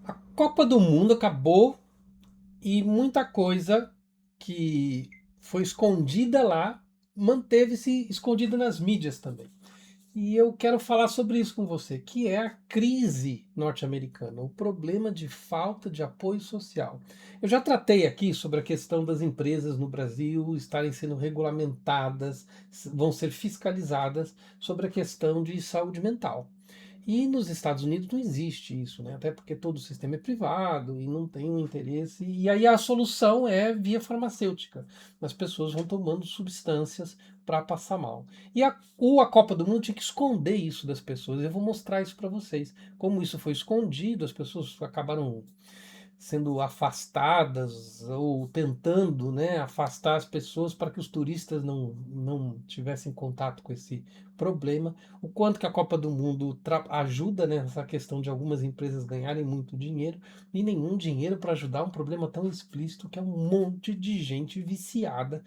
A Copa do Mundo acabou e muita coisa que foi escondida lá manteve-se escondida nas mídias também. E eu quero falar sobre isso com você, que é a crise norte-americana, o problema de falta de apoio social. Eu já tratei aqui sobre a questão das empresas no Brasil estarem sendo regulamentadas, vão ser fiscalizadas sobre a questão de saúde mental. E nos Estados Unidos não existe isso, né? Até porque todo o sistema é privado e não tem um interesse. E aí a solução é via farmacêutica. As pessoas vão tomando substâncias para passar mal. E a Copa do Mundo tinha que esconder isso das pessoas. Eu vou mostrar isso para vocês. Como isso foi escondido, as pessoas acabaram sendo afastadas ou tentando, né, afastar as pessoas para que os turistas não tivessem contato com esse problema. O quanto que a Copa do Mundo ajuda nessa questão de algumas empresas ganharem muito dinheiro e nenhum dinheiro para ajudar um problema tão explícito que é um monte de gente viciada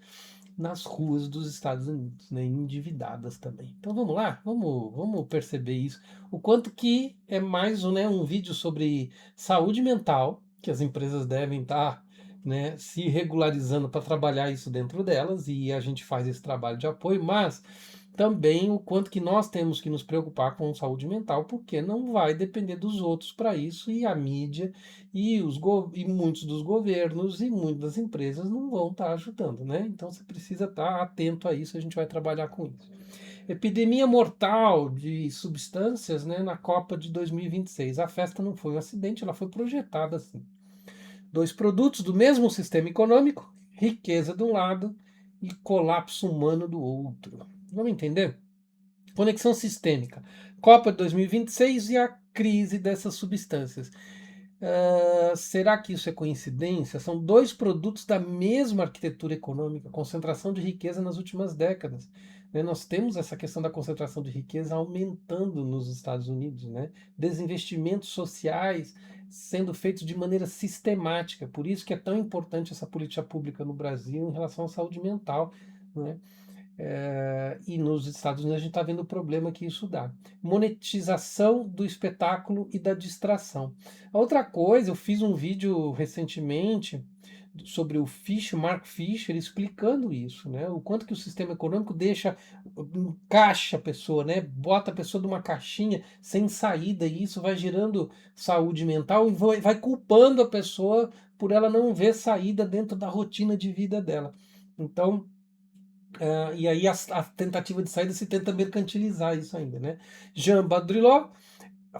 nas ruas dos Estados Unidos, né, endividadas também. Então vamos lá, vamos perceber isso. O quanto que é mais né, um vídeo sobre saúde mental, que as empresas devem estar né, se regularizando para trabalhar isso dentro delas, e a gente faz esse trabalho de apoio, mas também o quanto que nós temos que nos preocupar com saúde mental, porque não vai depender dos outros para isso, e a mídia e muitos dos governos e muitas das empresas não vão estar ajudando, né? Então você precisa estar atento a isso, a gente vai trabalhar com isso. Epidemia mortal de substâncias, né, na Copa de 2026. A festa não foi um acidente, ela foi projetada assim. Dois produtos do mesmo sistema econômico, riqueza de um lado e colapso humano do outro. Vamos entender? Conexão sistêmica. Copa de 2026 e a crise dessas substâncias. Será que isso é coincidência? São dois produtos da mesma arquitetura econômica, concentração de riqueza nas últimas décadas. Né? Nós temos essa questão da concentração de riqueza aumentando nos Estados Unidos, né? Desinvestimentos sociais sendo feitos de maneira sistemática. Por isso que é tão importante essa política pública no Brasil em relação à saúde mental. Né? E nos Estados Unidos a gente está vendo o problema que isso dá. Monetização do espetáculo e da distração. A outra coisa, eu fiz um vídeo recentemente sobre o Mark Fisher, explicando isso, né? O quanto que o sistema econômico encaixa a pessoa, né? Bota a pessoa numa caixinha sem saída, e isso vai gerando saúde mental e vai culpando a pessoa por ela não ver saída dentro da rotina de vida dela. Então, e aí a tentativa de saída se tenta mercantilizar isso ainda, né? Jean Baudrillard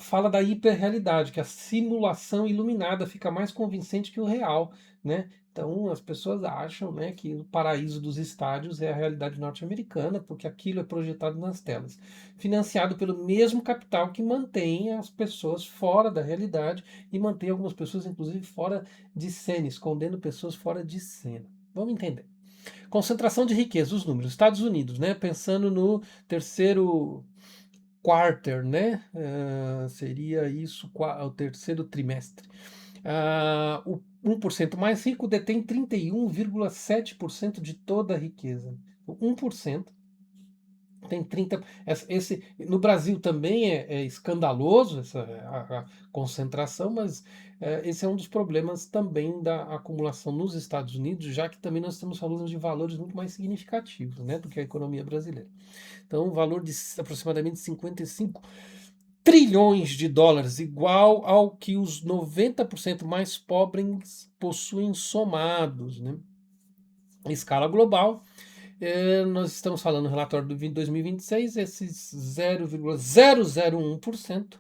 fala da hiperrealidade, que a simulação iluminada fica mais convincente que o real, né? Então as pessoas acham, né, que o paraíso dos estádios é a realidade norte-americana, porque aquilo é projetado nas telas, financiado pelo mesmo capital que mantém as pessoas fora da realidade e mantém algumas pessoas, inclusive, fora de cena, escondendo pessoas fora de cena. Vamos entender. Concentração de riqueza, os números. Estados Unidos, né? Pensando no terceiro quarter, né? Seria isso o terceiro trimestre. O 1% mais rico detém 31,7% de toda a riqueza. O 1% tem 30. No Brasil também é escandaloso a concentração, mas esse é um dos problemas também da acumulação nos Estados Unidos, já que também nós estamos falando de valores muito mais significativos, né, do que a economia brasileira. Então, um valor de aproximadamente 55 trilhões de dólares, igual ao que os 90% mais pobres possuem somados, né? Em escala global, nós estamos falando no relatório do 2026, esses 0,001%,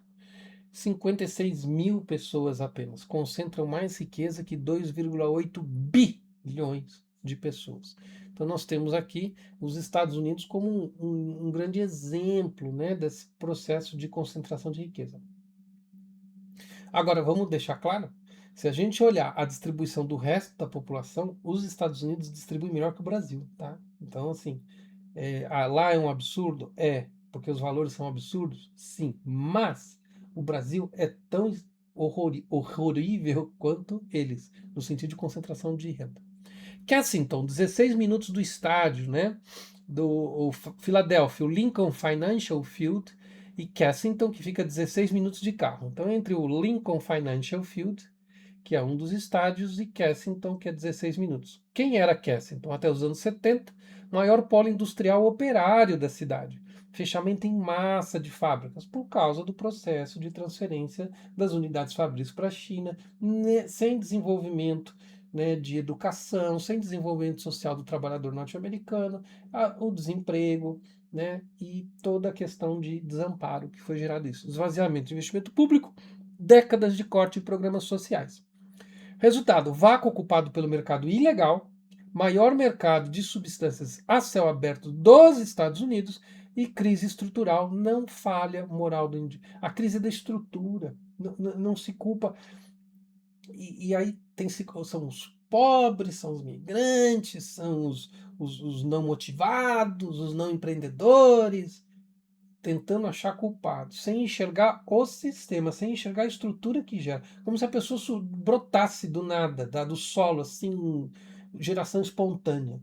56 mil pessoas apenas, concentram mais riqueza que 2,8 bilhões de pessoas. Então nós temos aqui os Estados Unidos como um grande exemplo, né, desse processo de concentração de riqueza. Agora, vamos deixar claro, se a gente olhar a distribuição do resto da população, os Estados Unidos distribuem melhor que o Brasil, tá? Então, assim, lá é um absurdo? É, porque os valores são absurdos? Sim, mas o Brasil é tão horrorível quanto eles, no sentido de concentração de renda. Kensington, 16 minutos do estádio, né? Do Philadelphia, o Lincoln Financial Field, e Castleton, que fica a 16 minutos de carro. Então, entre o Lincoln Financial Field, que é um dos estádios, e Castleton, que é 16 minutos. Quem era Castleton? Até os anos 70, maior polo industrial operário da cidade. Fechamento em massa de fábricas por causa do processo de transferência das unidades fabris para a China, sem desenvolvimento, né, de educação, sem desenvolvimento social do trabalhador norte-americano, o desemprego, né, e toda a questão de desamparo que foi gerado isso. Esvaziamento de investimento público, décadas de corte de programas sociais. Resultado: vácuo ocupado pelo mercado ilegal, maior mercado de substâncias a céu aberto dos Estados Unidos e crise estrutural. Não falha moral do indivíduo. A crise é da estrutura. Não se culpa. E aí são os pobres, são os migrantes, são os não motivados, os não empreendedores, tentando achar culpados, sem enxergar o sistema, sem enxergar a estrutura que gera. Como se a pessoa brotasse do nada, do solo, assim, geração espontânea.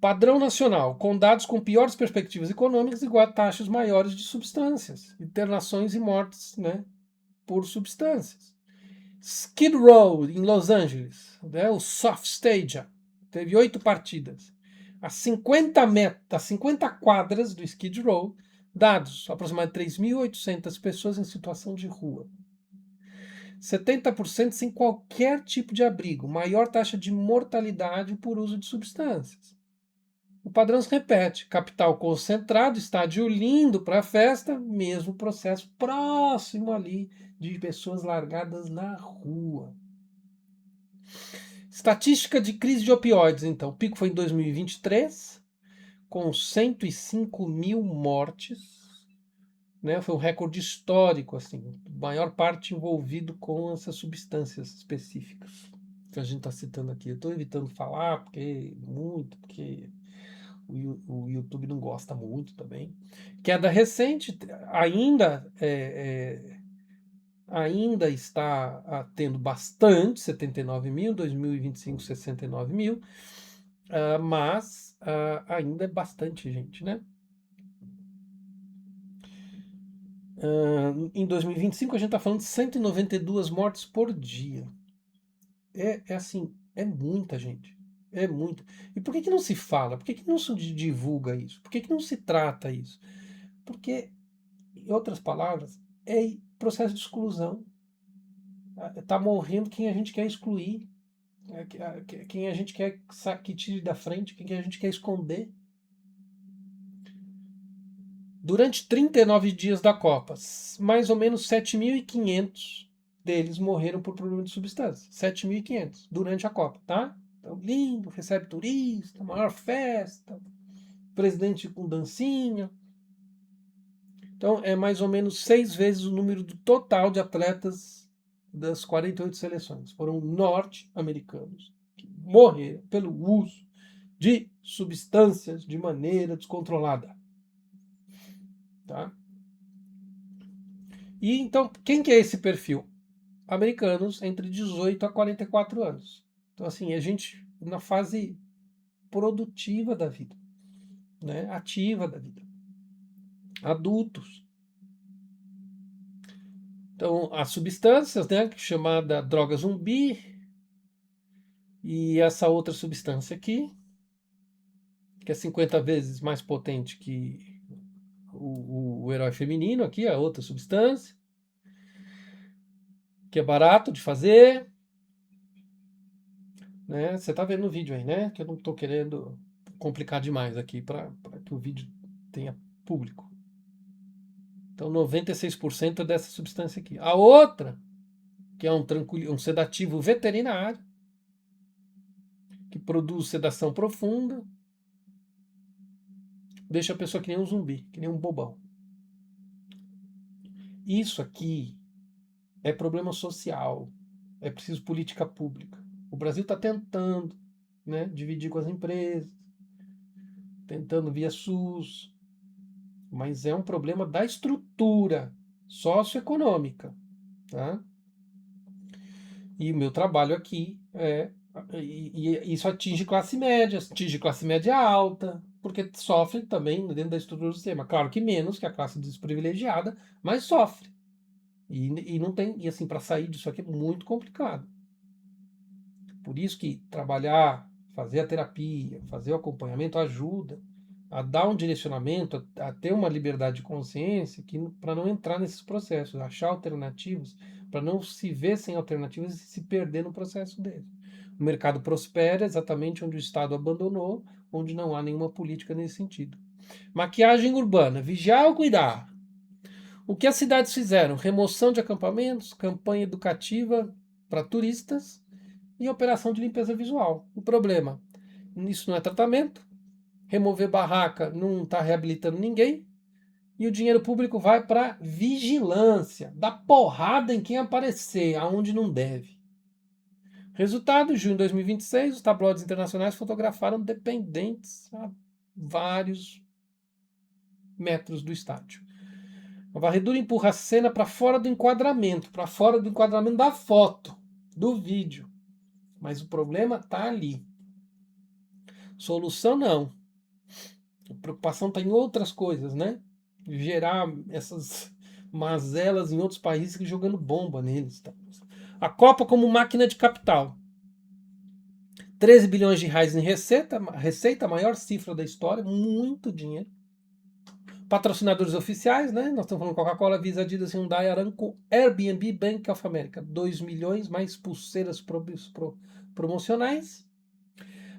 Padrão nacional, com dados com piores perspectivas econômicas, igual a taxas maiores de substâncias, internações e mortes, né, por substâncias. Skid Row, em Los Angeles, né, o Soft Stage, teve 8 partidas. As 50 quadras do Skid Row, dados, aproximadamente 3.800 pessoas em situação de rua. 70% sem qualquer tipo de abrigo, maior taxa de mortalidade por uso de substâncias. O padrão se repete, capital concentrado, estádio lindo para a festa, mesmo processo próximo ali de pessoas largadas na rua. Estatística de crise de opioides, então. O pico foi em 2023, com 105 mil mortes. Né? Foi um recorde histórico, assim. Maior parte envolvido com essas substâncias específicas que a gente está citando aqui. Eu estou evitando falar, porque o YouTube não gosta muito também. Queda recente, ainda está tendo bastante, 79 mil, 2025, 69 mil, mas ainda é bastante gente, né? Em 2025 a gente está falando de 192 mortes por dia. É assim, é muita gente. É muito. E por que não se fala? Por que não se divulga isso? Por que não se trata isso? Porque, em outras palavras, é processo de exclusão. Está morrendo quem a gente quer excluir, quem a gente quer que tire da frente, quem a gente quer esconder. Durante 39 dias da Copa, mais ou menos 7.500 deles morreram por problema de substância. 7.500 durante a Copa, tá? Então, lindo, recebe turista, maior festa, presidente com dancinha. Então, é mais ou menos 6 vezes o número do total de atletas das 48 seleções. Foram norte-americanos que morreram pelo uso de substâncias de maneira descontrolada. Tá? E então, quem que é esse perfil? Americanos entre 18 a 44 anos. Então, assim, a gente na fase produtiva da vida, né? Ativa da vida. Adultos. Então, as substâncias, né, chamada droga zumbi, e essa outra substância aqui, que é 50 vezes mais potente que o herói feminino aqui, a outra substância, que é barato de fazer, né? Você tá vendo no vídeo aí, né? Que eu não tô querendo complicar demais aqui para que o vídeo tenha público. Então, 96% é dessa substância aqui. A outra, que é um sedativo veterinário, que produz sedação profunda, deixa a pessoa que nem um zumbi, que nem um bobão. Isso aqui é problema social, é preciso política pública. O Brasil está tentando, né, dividir com as empresas, tentando via SUS, mas é um problema da estrutura socioeconômica, tá? E o meu trabalho aqui e isso atinge classe média alta, porque sofre também dentro da estrutura do sistema. Claro que menos que a classe desprivilegiada, mas sofre. E não tem, e assim, para sair disso aqui é muito complicado. Por isso que trabalhar, fazer a terapia, fazer o acompanhamento ajuda a dar um direcionamento, a ter uma liberdade de consciência para não entrar nesses processos, achar alternativas, para não se ver sem alternativas e se perder no processo dele. O mercado prospera exatamente onde o Estado abandonou, onde não há nenhuma política nesse sentido. Maquiagem urbana, vigiar ou cuidar? O que as cidades fizeram? Remoção de acampamentos, campanha educativa para turistas e operação de limpeza visual. O problema, isso não é tratamento, remover barraca não está reabilitando ninguém, e o dinheiro público vai para vigilância, dá porrada em quem aparecer, aonde não deve. Resultado, junho de 2026, os tabloides internacionais fotografaram dependentes a vários metros do estádio. A varredura empurra a cena para fora do enquadramento da foto, do vídeo. Mas o problema está ali. Solução não. A preocupação está em outras coisas, né? Gerar essas mazelas em outros países que jogando bomba neles. Tá? A Copa como máquina de capital. 13 bilhões de reais em receita, a maior cifra da história, muito dinheiro. Patrocinadores oficiais, né? Nós estamos falando Coca-Cola, Visa, Adidas, Hyundai, Aramco, Airbnb, Bank of America. 2 milhões mais pulseiras promocionais.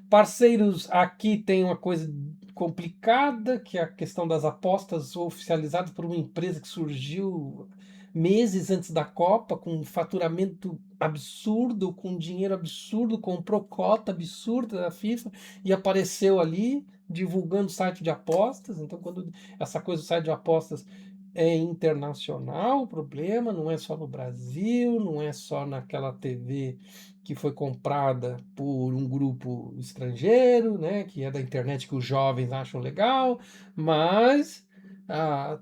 Parceiros, aqui tem uma coisa complicada, que é a questão das apostas oficializadas por uma empresa que surgiu meses antes da Copa, com um faturamento absurdo, com dinheiro absurdo, comprou cota absurda da FIFA e apareceu ali divulgando site de apostas. Então, quando essa coisa do site de apostas é internacional, o problema não é só no Brasil, não é só naquela TV que foi comprada por um grupo estrangeiro, né, que é da internet que os jovens acham legal, mas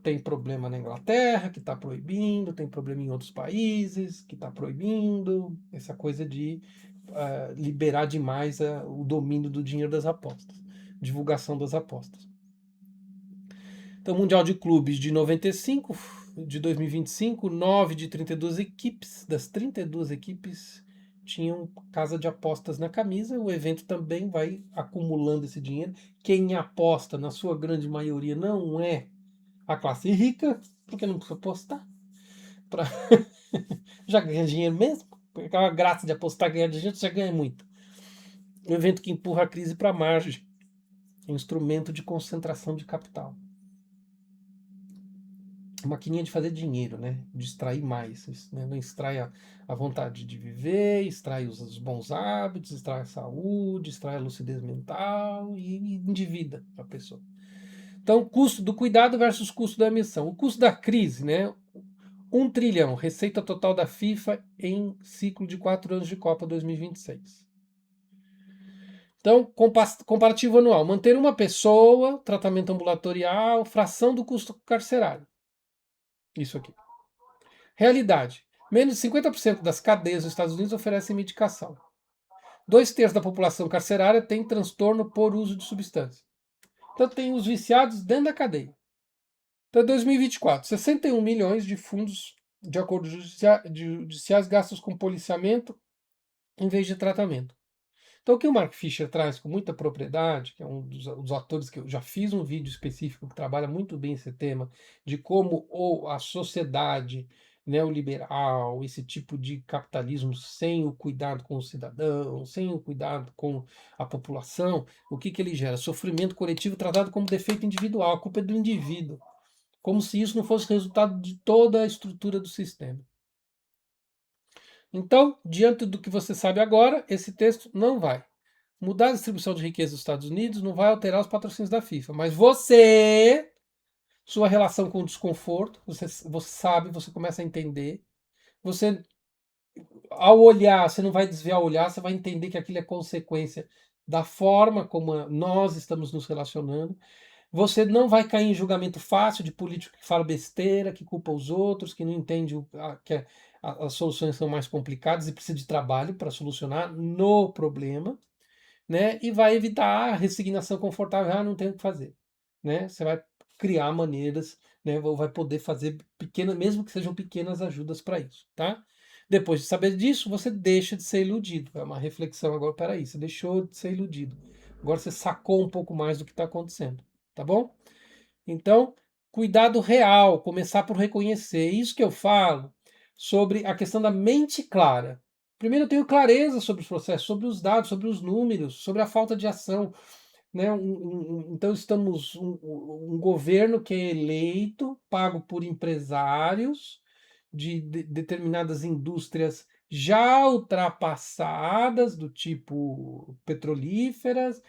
tem problema na Inglaterra que está proibindo, tem problema em outros países que está proibindo, essa coisa de liberar demais o domínio do dinheiro das apostas, divulgação das apostas. Então, Mundial de Clubes de 95, de 2025, 9 de 32 equipes, das 32 equipes tinham casa de apostas na camisa. O evento também vai acumulando esse dinheiro. Quem aposta, na sua grande maioria, não é a classe rica, porque não precisa apostar. Pra... já ganha dinheiro mesmo. Porque a graça de apostar ganhar dinheiro, já ganha muito. Um evento que empurra a crise para a margem. Instrumento de concentração de capital. Maquininha de fazer dinheiro, né? De extrair mais. Né? Não extrai a vontade de viver, extrai os bons hábitos, extrai a saúde, extrai a lucidez mental e endivida a pessoa. Então, custo do cuidado versus custo da emissão. O custo da crise, né? 1 trilhão, receita total da FIFA em ciclo de 4 anos de Copa 2026. Então, comparativo anual. Manter uma pessoa, tratamento ambulatorial, fração do custo carcerário. Isso aqui. Realidade. Menos de 50% das cadeias dos Estados Unidos oferecem medicação. 2/3 da população carcerária tem transtorno por uso de substância. Então tem os viciados dentro da cadeia. Então, 2024, 61 milhões de fundos de acordos judiciais gastos com policiamento em vez de tratamento. Então, o que o Mark Fisher traz com muita propriedade, que é um dos atores que eu já fiz um vídeo específico que trabalha muito bem esse tema, de como a sociedade neoliberal, esse tipo de capitalismo sem o cuidado com o cidadão, sem o cuidado com a população, o que ele gera? Sofrimento coletivo tratado como defeito individual, a culpa é do indivíduo, como se isso não fosse resultado de toda a estrutura do sistema. Então, diante do que você sabe agora, esse texto não vai mudar a distribuição de riqueza dos Estados Unidos, não vai alterar os patrocínios da FIFA. Mas você, sua relação com o desconforto, você sabe, você começa a entender. Você, ao olhar, você não vai desviar o olhar, você vai entender que aquilo é consequência da forma como nós estamos nos relacionando. Você não vai cair em julgamento fácil de político que fala besteira, que culpa os outros, que não entende que as soluções são mais complicadas e precisa de trabalho para solucionar no problema. né? E vai evitar a resignação confortável, não tenho o que fazer, né? Você vai criar maneiras, né? Ou vai poder fazer pequenas, mesmo que sejam pequenas ajudas para isso, tá? Depois de saber disso, você deixa de ser iludido. É uma reflexão agora, peraí, você deixou de ser iludido. Agora você sacou um pouco mais do que está acontecendo, tá bom? Então, cuidado real, começar por reconhecer. Isso que eu falo sobre a questão da mente clara. Primeiro, eu tenho clareza sobre os processos, sobre os dados, sobre os números, sobre a falta de ação, né? Então, estamos um governo que é eleito, pago por empresários de determinadas indústrias já ultrapassadas, do tipo petrolíferas,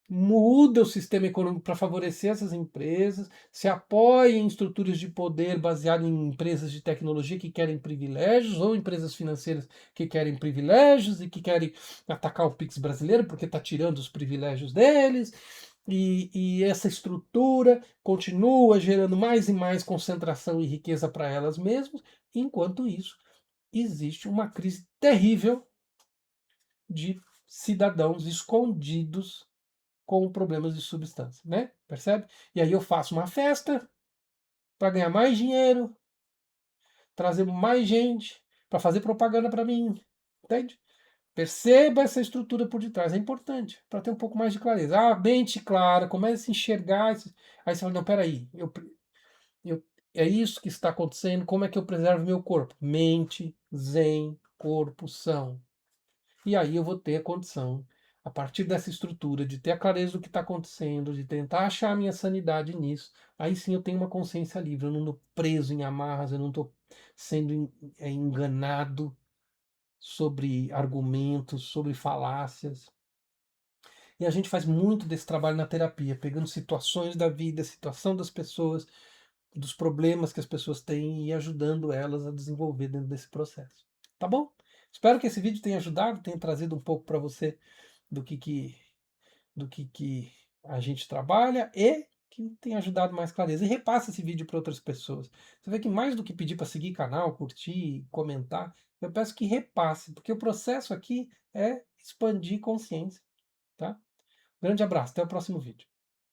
muda o sistema econômico para favorecer essas empresas, se apoia em estruturas de poder baseado em empresas de tecnologia que querem privilégios ou empresas financeiras que querem privilégios e que querem atacar o Pix brasileiro porque está tirando os privilégios deles. E essa estrutura continua gerando mais e mais concentração e riqueza para elas mesmas. Enquanto isso, existe uma crise terrível de cidadãos escondidos com problemas de substância, né? Percebe? E aí eu faço uma festa para ganhar mais dinheiro, trazer mais gente, para fazer propaganda para mim, entende? Perceba essa estrutura por detrás, é importante, para ter um pouco mais de clareza. Ah, mente clara, comece a enxergar. Aí você fala, não, peraí, eu, é isso que está acontecendo, como é que eu preservo meu corpo? Mente, zen, corpo, são. E aí eu vou ter a condição, a partir dessa estrutura, de ter a clareza do que está acontecendo, de tentar achar a minha sanidade nisso. Aí sim eu tenho uma consciência livre, eu não estou preso em amarras, eu não estou sendo enganado sobre argumentos, sobre falácias. E a gente faz muito desse trabalho na terapia, pegando situações da vida, situação das pessoas, dos problemas que as pessoas têm e ajudando elas a desenvolver dentro desse processo. Tá bom? Espero que esse vídeo tenha ajudado, tenha trazido um pouco para você do que a gente trabalha e que tenha ajudado mais clareza. E repasse esse vídeo para outras pessoas. Você vê que mais do que pedir para seguir canal, curtir, comentar, eu peço que repasse, porque o processo aqui é expandir consciência, tá? Grande abraço, até o próximo vídeo.